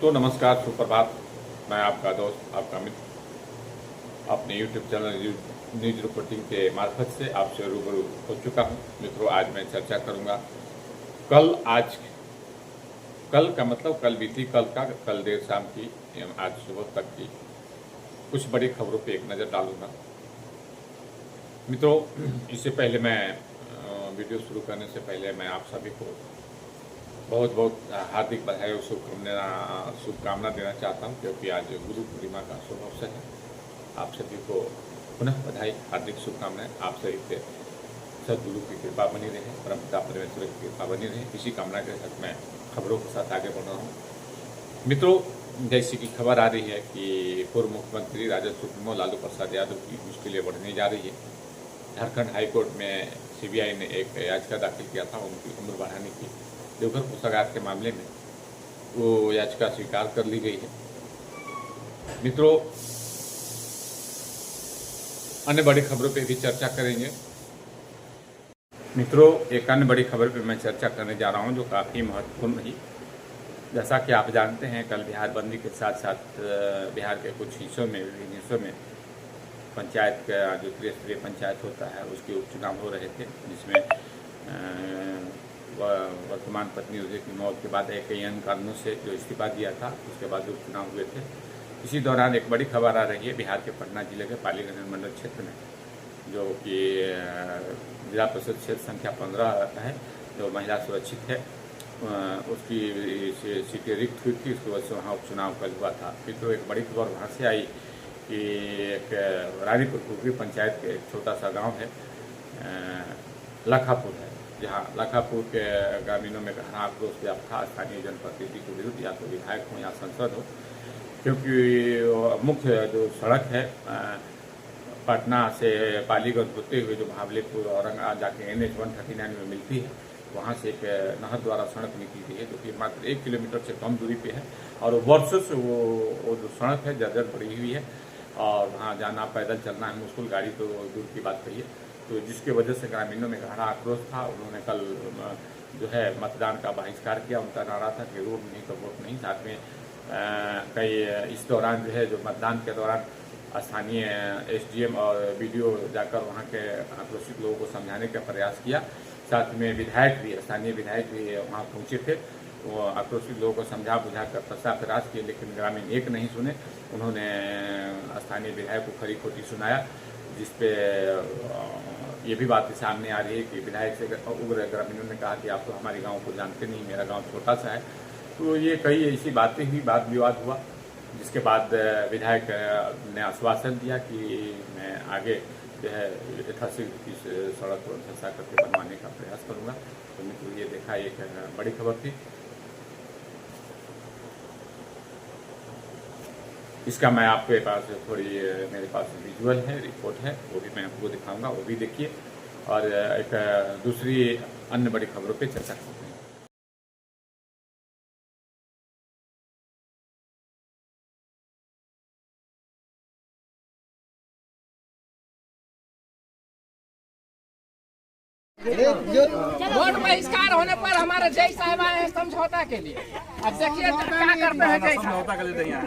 तो नमस्कार, सुप्रभात। मैं आपका दोस्त, आपका मित्र अपने यूट्यूब चैनल न्यूज रिपोर्टिंग के मार्फत से आपसे रूबरू हो चुका हूं। मित्रों, आज मैं चर्चा करूंगा कल का मतलब कल बीती कल देर शाम की एवं आज सुबह तक की कुछ बड़ी खबरों पे एक नज़र डालूंगा। मित्रों, इससे पहले मैं वीडियो शुरू करने से पहले मैं आप सभी को बहुत बहुत हार्दिक बधाई और शुभकामना देना चाहता हूं, क्योंकि आज गुरु पूर्णिमा का शुभ अवसर है। आप सभी को पुनः बधाई, हार्दिक शुभकामनाएं। आप सभी पे सदगुरु की कृपा बनी रहे, परमपिता परमेश्वर की कृपा बनी रहे, इसी कामना के साथ मैं खबरों के साथ आगे बढ़ रहा हूँ। मित्रों, जैसी कि खबर आ रही है कि पूर्व मुख्यमंत्री राजद सुप्रीमो लालू प्रसाद यादव की मुश्किलें बढ़ने जा रही है। झारखंड हाईकोर्ट में सीबीआई ने एक याचिका दाखिल किया था उनकी उम्र बढ़ाने की। देवघर कोषागार के मामले में वो याचिका स्वीकार कर ली गई है। मित्रों, अन्य बड़ी खबरों पे भी चर्चा करेंगे। मित्रों, एक अन्य बड़ी खबर पे मैं चर्चा करने जा रहा हूं जो काफ़ी महत्वपूर्ण रही। जैसा कि आप जानते हैं, कल बिहार बंदी के साथ साथ बिहार के कुछ विभिन्न हिस्सों में पंचायत का जो त्रिस्तरीय पंचायत होता है उसके उपचुनाव हो रहे थे, जिसमें वर्तमान पत्नी उदय की मौत के बाद कई अन्य कारणों से जो इस्तीफा दिया था उसके बाद उपचुनाव हुए थे। इसी दौरान एक बड़ी खबर आ रही है बिहार के पटना जिले के पालीगंज मंडल क्षेत्र में, जो कि जिला परिषद क्षेत्र संख्या 15 है, जो महिला सुरक्षित है, उसकी सीटें रिक्त हुई थी। उसकी वजह से वहाँ उपचुनाव कल हुआ था। फिर तो एक बड़ी खबर वहाँ से आई कि एक रानीपुर कुकरी पंचायत के एक छोटा सा गांव है, लखापुर है, जहां लखापुर के ग्रामीणों में गहरा आक्रोश व्याप्त था स्थानीय जनप्रतिनिधि के विरुद्ध, या तो विधायक हो या सांसद हो, क्योंकि मुख्य जो सड़क है पटना से पालीगंज होते हुए जो महाबलीपुर औरंगाबाद जाके NH-139 में मिलती है, वहाँ से एक नहर द्वारा सड़क निकली गई है, जो कि मात्र 1 किलोमीटर से कम दूरी पे है। और वर्षों से वो जो सड़क है जर्जर पड़ी हुई है, और वहाँ जाना पैदल चलना है मुश्किल, गाड़ी तो दूर की बात कही है। तो जिसके वजह से ग्रामीणों में गहरा आक्रोश था। उन्होंने कल जो है मतदान का बहिष्कार किया। उनका नारा था कि रोड नहीं तो वोट नहीं। साथ में इस दौरान जो है जो मतदान के दौरान स्थानीय SDM और BDO जाकर वहाँ के आक्रोशित लोगों को समझाने का प्रयास किया। साथ में स्थानीय विधायक भी वहाँ पहुँचे थे। वो आक्रोशित लोगों को समझा बुझा कर प्रयास किए, लेकिन ग्रामीण एक नहीं सुने। उन्होंने स्थानीय विधायक को खरी खोटी सुनाया, जिसपे ये भी बात सामने आ रही है कि विधायक से उग्र ग्रामीणों ने कहा कि आप तो हमारे गांव को जानते नहीं, मेरा गांव छोटा सा है। तो ये कई ऐसी बातें हुई, वाद विवाद हुआ, जिसके बाद विधायक ने आश्वासन दिया कि मैं आगे जो है यथाशीघ्र इस सड़क को धंसा करके बनवाने का प्रयास करूँगा। तो मित्रों, ये देखा एक बड़ी खबर थी। इसका मैं आपके पास मेरे पास विजुअल है, रिपोर्ट है, वो भी मैं आपको दिखाऊंगा, वो भी देखिए। और एक दूसरी अन्य बड़ी खबरों पे चर्चा करते हैं। वोट बहिष्कार होने पर हमारे जय साहब आए हैं समझौता के लिए। अब देखिए क्या करते हैं जय समझौता के लिए हैं,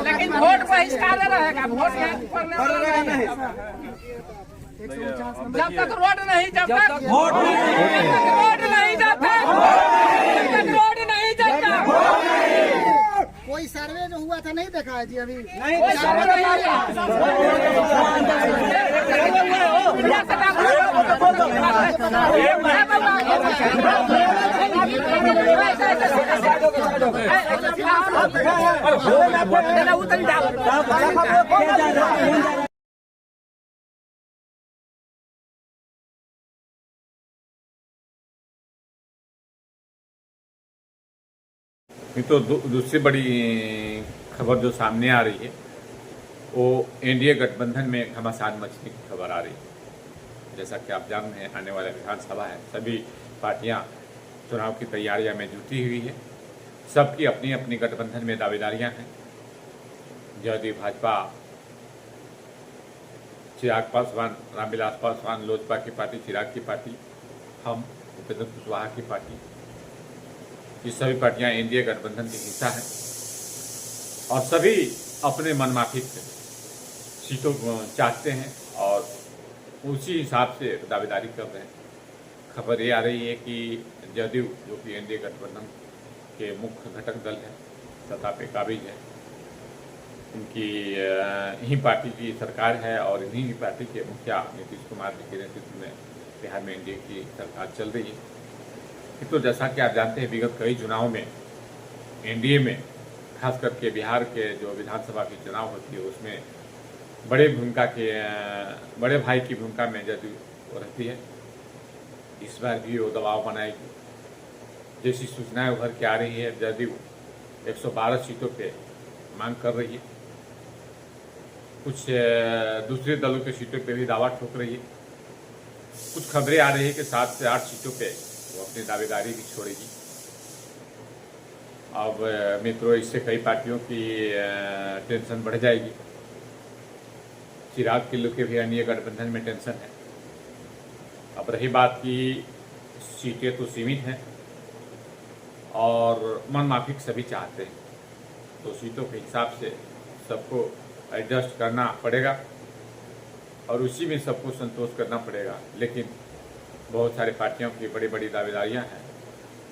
लेकिन वोट बहिष्कार रहेगा। वोट जब तक रोड नहीं, जब तक रोड नहीं जाता, रोड नहीं जाता। कोई सर्वे जो हुआ था नहीं देखा है जी अभी? नहीं, कोई सर्वे तो दूसरी बड़ी खबर जो सामने आ रही है वो एनडीए गठबंधन में घमासान मचने की खबर आ रही है। जैसा कि आप जानते हैं, आने वाला विधानसभा है, सभी पार्टियां चुनाव की तैयारियां में जुटी हुई है। सबकी अपनी अपनी गठबंधन में दावेदारियां हैं। जदयू भाजपा, चिराग पासवान, रामविलास पासवान लोजपा की पार्टी, चिराग की पार्टी, हम उपेंद्र कुशवाहा की पार्टी, ये सभी पार्टियां एनडीए गठबंधन की हिस्सा हैं और सभी अपने मनमाफिक सीटों को चाहते हैं और उसी हिसाब से दावेदारी कर रहे हैं। खबर ये आ रही है कि जदयू, जो कि एनडीए गठबंधन के मुख्य घटक दल है, सत्ता पे काबिज है, उनकी ही पार्टी की सरकार है और इन्हीं की पार्टी के मुखिया नीतीश कुमार जी के नेतृत्व में बिहार में एनडीए की सरकार चल रही है। तो जैसा कि आप जानते हैं, विगत कई चुनाव में एनडीए में खास करके बिहार के जो विधानसभा की चुनाव होती है उसमें बड़े भाई की भूमिका में जदयू रहती है। इस बार भी वो दबाव बनाएगी। जैसी सूचनाएं उभर के आ रही है, जदयू 112 सीटों पे मांग कर रही है। कुछ दूसरे दलों के सीटों पे भी दावा ठोक रही है। कुछ खबरें आ रही है कि 7 से 8 सीटों पे वो अपनी दावेदारी भी छोड़ेगी। अब मित्रों, इससे कई पार्टियों की टेंशन बढ़ जाएगी। चिराग किलो के भी एनडीए गठबंधन में टेंशन है। अब रही बात की सीटें तो सीमित हैं और मनमाफिक सभी चाहते हैं, तो सीटों के हिसाब से सबको एडजस्ट करना पड़ेगा और उसी में सबको संतोष करना पड़ेगा। लेकिन बहुत सारी पार्टियों की बड़ी बड़ी दावेदारियां हैं,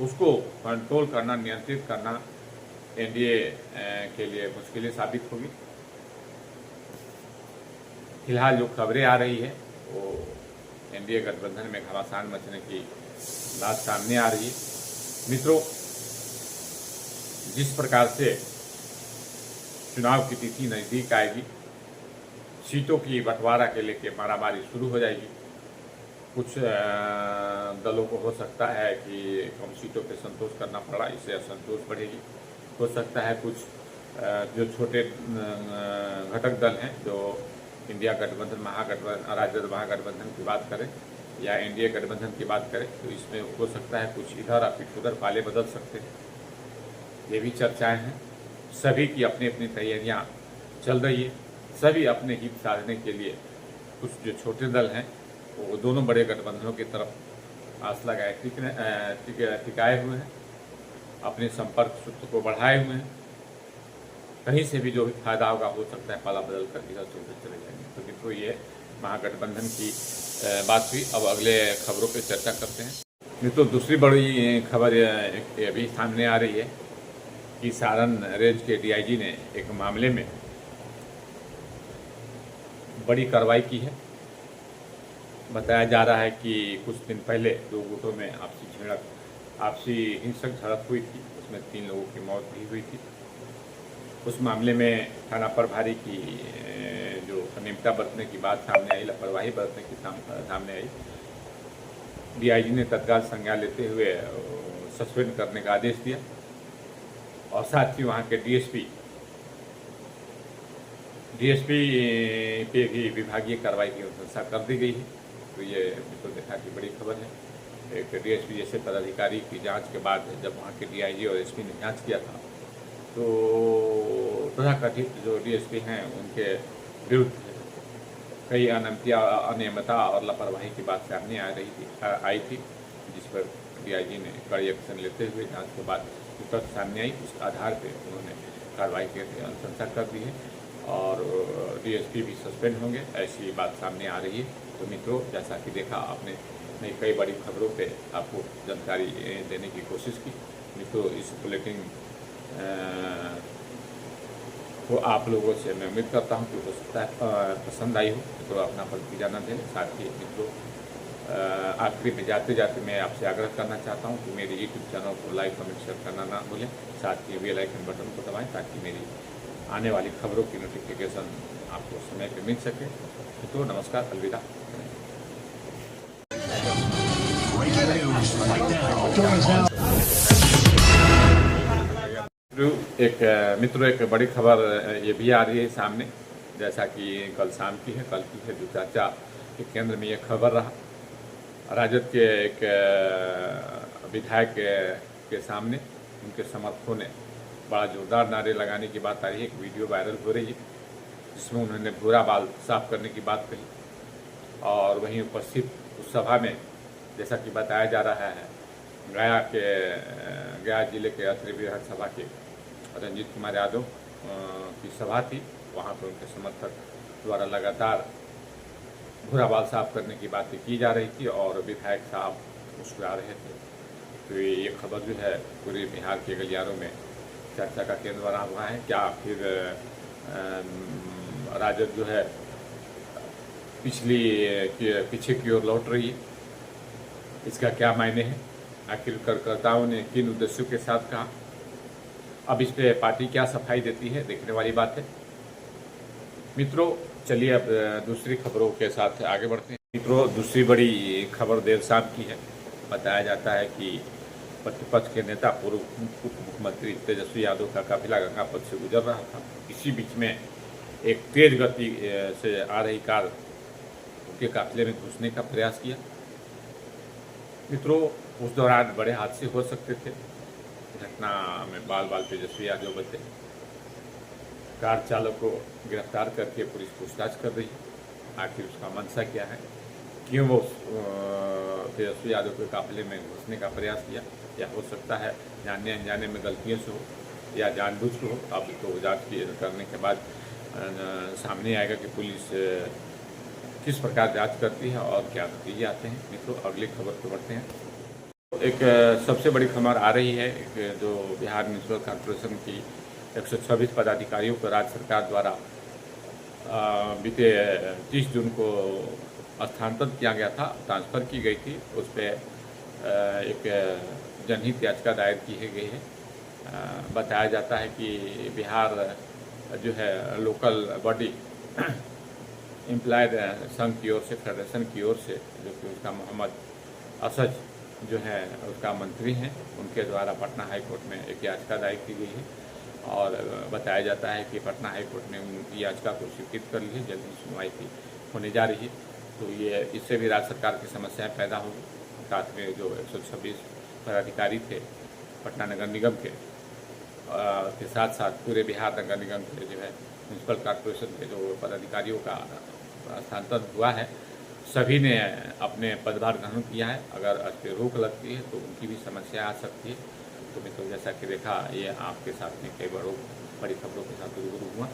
उसको कंट्रोल करना, नियंत्रित करना एनडीए के लिए मुश्किलें साबित होगी। फिलहाल जो खबरें आ रही है वो एनडीए गठबंधन में घमासान मचने की बात सामने आ रही है। मित्रों, जिस प्रकार से चुनाव की तिथि नज़दीक आएगी, सीटों की बंटवारा के लेके मारामारी शुरू हो जाएगी। कुछ दलों को हो सकता है कि कम सीटों पे संतोष करना पड़ा, इससे असंतोष बढ़ेगी। हो सकता है कुछ जो छोटे घटक दल हैं, जो इंडिया गठबंधन, राजद महागठबंधन की बात करें या एनडीए गठबंधन की बात करें, तो इसमें हो सकता है कुछ इधर और उधर पाले बदल सकते हैं। ये भी चर्चाएं हैं। सभी की अपनी अपनी तैयारियां चल रही है। सभी अपने हित साधने के लिए कुछ जो छोटे दल हैं वो दोनों बड़े गठबंधनों की तरफ आस लगाए टिकाए हुए हैं, अपने संपर्क सूत्र को बढ़ाए हुए हैं। कहीं से भी जो भी फायदा होगा, हो सकता है पाला बदल कर इधर से उधर चले जाएंगे। तो मित्रों, ये महागठबंधन की बात हुई। अब अगले खबरों पे चर्चा करते हैं। मित्रों, दूसरी बड़ी खबर अभी सामने आ रही है कि सारण रेंज के डीआईजी ने एक मामले में बड़ी कार्रवाई की है। बताया जा रहा है कि कुछ दिन पहले 2 गुटों में आपसी हिंसक झड़प हुई थी, उसमें 3 लोगों की मौत भी हुई थी। उस मामले में थाना प्रभारी की जो अनियमितता बरतने की बात सामने आई, लापरवाही बरतने की सामने आई। डीआईजी ने तत्काल संज्ञान लेते हुए सस्पेंड करने का आदेश दिया और साथ ही वहाँ के डीएसपी पे भी विभागीय कार्रवाई की अनुशंसा कर दी गई है। तो ये तो देखा कि बड़ी खबर है। एक डीएसपी जैसे पदाधिकारी की जांच के बाद जब वहाँ के डीआईजी और एसपी ने जांच किया था, तो तथाकथित जो डीएसपी हैं उनके विरुद्ध कई अनियमितता और लापरवाही की बात सामने आई थी, जिस पर डीआईजी ने कड़ी एक्शन लेते हुए जांच के बाद तथ्य सामने आई, उस आधार पर उन्होंने कार्रवाई की अनुशंसा कर दी है और डीएसपी भी सस्पेंड होंगे, ऐसी बात सामने आ रही है। तो मित्रों, जैसा कि देखा आपने, मैं कई बड़ी खबरों पे आपको जानकारी देने की कोशिश की। मित्रों, इस बुलेटिन को आप लोगों से मैं उम्मीद करता हूं कि हो सकता है पसंद आई हो, तो अपना प्रतिक्रिया दें। साथ ही मित्रों, आखिरी में जाते जाते मैं आपसे आग्रह करना चाहता हूं कि मेरे यूट्यूब चैनल को लाइक, कमेंट, शेयर करना ना भूलें। साथ ही बेल आइकन बटन को दबाएं ताकि मेरी आने वाली खबरों की नोटिफिकेशन आपको समय पर मिल सके। तो नमस्कार, अलविदा। एक बड़ी खबर ये भी आ रही है सामने, जैसा कि कल शाम की है, कल की है, जो चर्चा के केंद्र में ये खबर रहा। राजद के एक विधायक के सामने उनके समर्थकों ने बड़ा जोरदार नारे लगाने की बात आ रही है। एक वीडियो वायरल हो रही है जिसमें उन्होंने भूरा बाल साफ करने की बात कही और वहीं उपस्थित उस सभा में, जैसा कि बताया जा रहा है गया जिले के अत्रि विधानसभा के रंजीत कुमार यादव की सभा थी। वहाँ पर उनके समर्थक द्वारा लगातार भूराबाल साफ करने की बातें की जा रही थी और विधायक साहब मुस्कुरा रहे थे। तो ये खबर जो है पूरे बिहार के गलियारों में चर्चा का केंद्र बना हुआ है। क्या फिर राजद जो है पीछे की ओर लौट रही है? इसका क्या मायने है? आखिर कार्यकर्ताओं ने किन उद्देश्यों के साथ कहा? अब इस पे पार्टी क्या सफाई देती है, देखने वाली बात है। मित्रों चलिए अब दूसरी खबरों के साथ आगे बढ़ते हैं। मित्रों दूसरी बड़ी खबर देर शाम की है। बताया जाता है कि प्रतिपक्ष के नेता पूर्व उप मुख्यमंत्री तेजस्वी यादव का काफिला गंगा पथ से गुजर रहा था। इसी बीच में एक तेज गति से आ रही कार उनके काफिले में घुसने का प्रयास किया। मित्रों उस दौरान बड़े हादसे हो सकते थे। घटना में बाल तेजस्वी यादव बचे। कार चालक को गिरफ्तार करके पुलिस पूछताछ कर रही है। आखिर उसका मंशा क्या है, क्यों वो तेजस्वी यादव के काफिले में घुसने का प्रयास किया, या हो सकता है जानने अनजाने में गलतियों से हो या जानबूझ के हो। अब तो जांच करने के बाद सामने आएगा कि पुलिस किस प्रकार जांच करती है और क्या नतीजे आते हैं। मित्रों अगली खबर पर बढ़ते हैं। एक सबसे बड़ी खबर आ रही है जो बिहार म्युनिसिपल कॉर्पोरेशन की 126 पदाधिकारियों को राज्य सरकार द्वारा बीते 30 जून को स्थानांतरित किया गया था, ट्रांसफ़र की गई थी। उस पर एक जनहित याचिका दायर की गई है। बताया जाता है कि बिहार जो है लोकल बॉडी एम्प्लॉयड संघ की ओर से, फेडरेशन की ओर से, जो कि उसका मोहम्मद असद जो है उसका मंत्री हैं, उनके द्वारा पटना हाई कोर्ट में एक याचिका दायर की गई है। और बताया जाता है कि पटना हाई कोर्ट ने उनकी याचिका को स्वीकृत कर ली है। जल्द ही सुनवाई होने जा रही है। तो ये इससे भी राज्य सरकार की समस्याएं पैदा होगी। साथ में जो 126 पदाधिकारी थे पटना नगर निगम के साथ साथ पूरे बिहार नगर निगम के जो है म्युनिसिपल कॉर्पोरेशन के जो पदाधिकारियों का स्थानांतरण हुआ है, सभी ने अपने पदभार ग्रहण किया है। अगर इस पर रोक लगती है तो उनकी भी समस्या आ सकती है। तो मित्रों जैसा कि देखा, ये आपके साथ में कई बड़ी खबरों के साथ रूबरू हुआ।